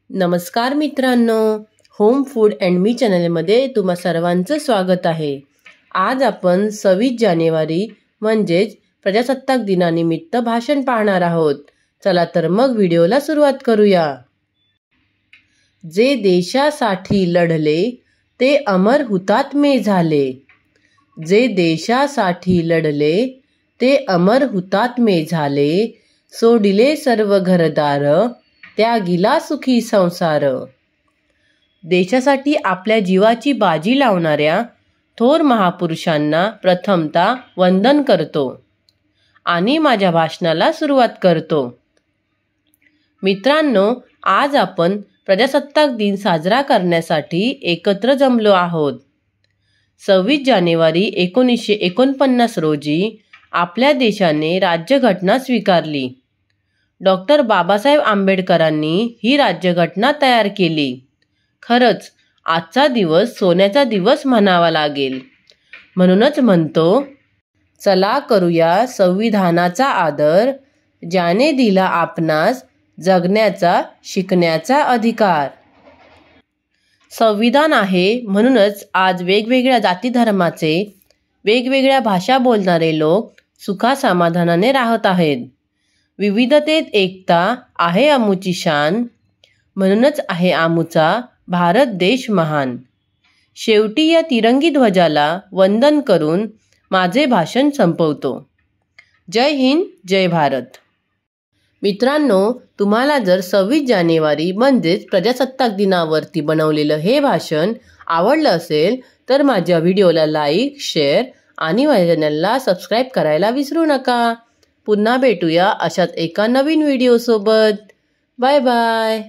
नमस्कार मित्रांनो, home food and मी चॅनलमध्ये तुम्हा सर्वांचं स्वागत आहे। आज आपण 26 जानेवारी म्हणजेच प्रजासत्ताक दिनानिमित्त भाषण पाहणार आहोत। चला तर मग व्हिडिओला सुरुवात करूया। जे देशासाठी लढले ते अमर हुतात्मे झाले। जे देशासाठी लढले ते अमर हुतात्मे झाले। सोडिले सर्व घरदार त्यागिला सुखी संसार। देशासाठी आपल्या जीवाची बाजी लावणाऱ्या थोर महापुरुषांना प्रथमतः वंदन करतो आणि माझ्या भाषणाला सुरुवात करतो। मित्रांनो, आज आपण प्रजासत्ताक दिन साजरा करण्यासाठी एकत्र जमलो आहोत। 26 जानेवारी 1949 रोजी आपल्या देशाने राज्यघटना स्वीकारली। डॉक्टर बाबासाहेब आंबेडकरांनी ही राज्यघटना तयार केली। खरंच आजचा दिवस सोन्याचा दिवस म्हणावा लागेल। म्हणूनच म्हणतो, चला करूया संविधानाचा आदर, ज्याने दिला आपणास जगण्याचा शिकण्याचा अधिकार। संविधान आहे म्हणूनच आज वेगवेगळ्या जाती धर्माचे, वेगवेगळ्या भाषा बोलणारे लोक सुखासमाधानाने राहत आहेत। विविधतेत एकता आहे आमुची शान, म्हणूनच आहे आमुचा भारत देश महान। शेवटी या तिरंगी ध्वजाला वंदन करून माझे भाषण संपवतो। जय हिंद, जय भारत। मित्रांनो, तुम्हाला जर 26 जानेवारी म्हणजेच प्रजासत्ताक दिनावरती बनवलेलं हे भाषण आवडलं असेल तर माझ्या व्हिडिओला लाईक, शेअर आणि माझ्या चॅनलला सबस्क्राईब करायला विसरू नका। पुन्हा भेटूया अशाच एका नवीन व्हिडिओ सोबत। Bye bye.